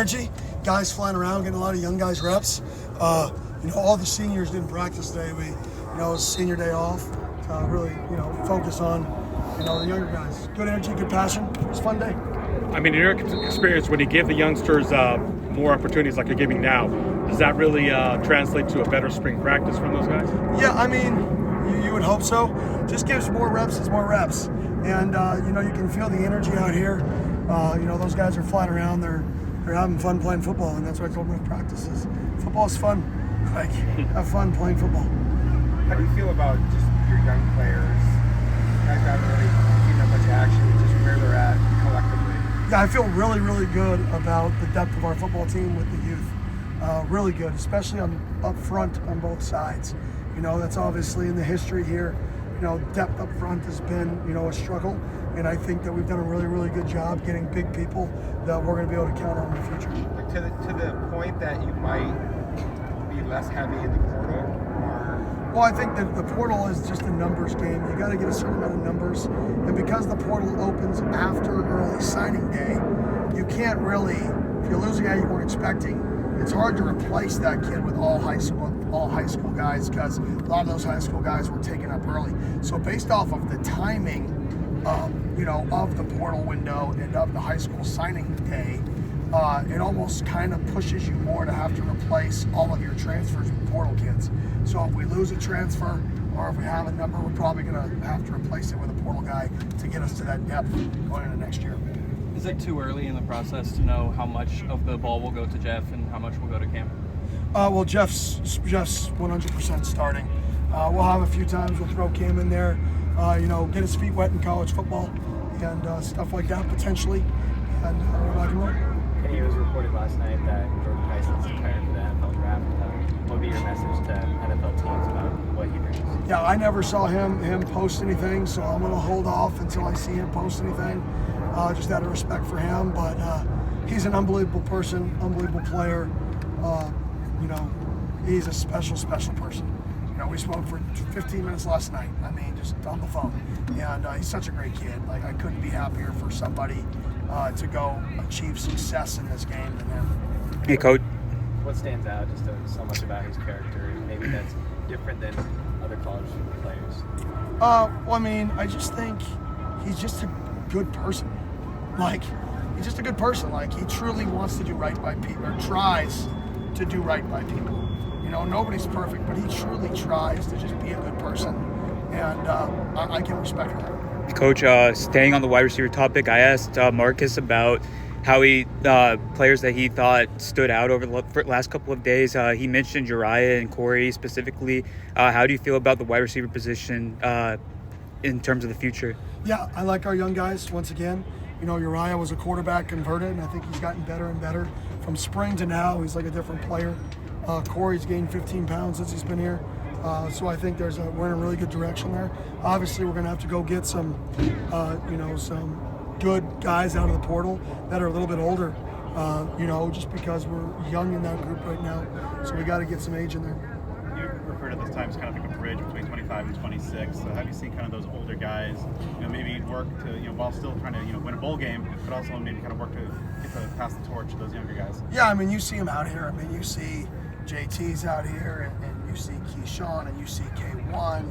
energy. Guys flying around, getting a lot of young guys reps. All the seniors didn't practice today. It was senior day off to really, focus on, the younger guys. Good energy, good passion. It was a fun day. I mean, in your experience, when you give the youngsters more opportunities like you're giving now, does that really translate to a better spring practice from those guys? Yeah, I mean, you would hope so. Just gives more reps is more reps. And, you can feel the energy out here. Those guys are flying around. They're having fun playing football, and that's what I told them in practices. Football is fun. Have fun playing football. How do you feel about just your young players? You guys haven't really seen that much action, just where they're at collectively. Yeah, I feel really, really good about the depth of our football team with the youth. Really good, especially up front on both sides. That's obviously in the history here. Depth up front has been, a struggle. And I think that we've done a really, really good job getting big people that we're going to be able to count on in the future. To the point that you might be less heavy in the portal? Well, I think that the portal is just a numbers game. You got to get a certain amount of numbers. And because the portal opens after early signing day, you can't really, if you lose a guy you weren't expecting, it's hard to replace that kid with all high school guys because a lot of those high school guys were taken up early. So based off of the timing, of the portal window and of the high school signing day, it almost kind of pushes you more to have to replace all of your transfers with portal kids. So if we lose a transfer or if we have a number, we're probably going to have to replace it with a portal guy to get us to that depth going into next year. Is it too early in the process to know how much of the ball will go to Jeff and how much will go to Cam? Well, Jeff's 100% starting. We'll have a few times we'll throw Cam in there, get his feet wet in college football and stuff like that potentially. And we're like, It was reported last night that Jordan Tyson's retired for the NFL draft. What would be your message to NFL teams about what he brings? Yeah, I never saw him post anything, so I'm going to hold off until I see him post anything. Just out of respect for him, but he's an unbelievable person, unbelievable player. He's a special person. We spoke for 15 minutes last night. I mean, just on the phone. And he's such a great kid. I couldn't be happier for somebody to go achieve success in this game than him. Hey, Coach. What stands out just so much about his character? Maybe that's different than other college players. I just think he's just a good person. He's just a good person. He truly wants to do right by people, or tries to do right by people. Nobody's perfect, but he truly tries to just be a good person, and I can respect that. Coach, staying on the wide receiver topic, I asked Marcus about how players that he thought stood out over the last couple of days. He mentioned Uriah and Corey specifically. How do you feel about the wide receiver position in terms of the future? Yeah, I like our young guys once again. Uriah was a quarterback converted, and I think he's gotten better and better. From spring to now, he's like a different player. Corey's gained 15 pounds since he's been here. So I think we're in a really good direction there. Obviously, we're going to have to go get some good guys out of the portal that are a little bit older, just because we're young in that group right now. So we got to get some age in there. You refer to this time as kind of like a bridge between 25 and 26. So have you seen kind of those older guys, maybe work to, while still trying to, win a bowl game, but also maybe kind of work to pass the torch to those younger guys? Yeah, you see them out here. You see JT's out here, and you see Keyshawn, and you see K1.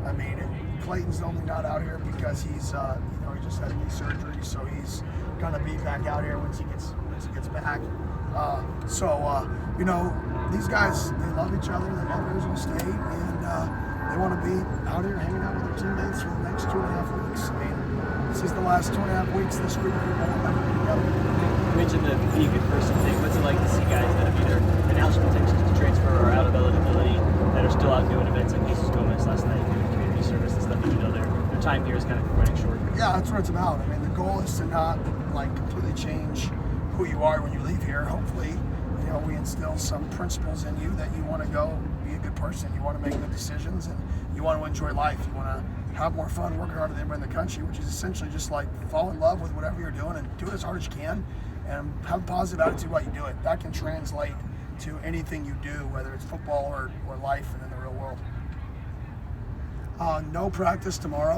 And Clayton's only not out here because he's, he just had knee surgery, so he's gonna be back out here once he gets back. These guys, they love each other, they love Arizona State, and they want to be out here hanging out with their teammates for the next 2.5 weeks. This is the last 2.5 weeks this group of people will ever be together. You mentioned the be a good person thing. What's it like to see guys that have either announced intentions to transfer or out of eligibility that are still out doing events like Jesus Gomez last night, doing community service and stuff? Their time here is kind of running short. Yeah, that's what it's about. The goal is to not completely change who you are when you leave here. Hopefully, we instill some principles in you that you want to go be a good person. You want to make good decisions, and you want to enjoy life. You want to have more fun working harder than everybody in the country, which is essentially just fall in love with whatever you're doing and do it as hard as you can, and have a positive attitude while you do it. That can translate to anything you do, whether it's football or life and in the real world. No practice tomorrow.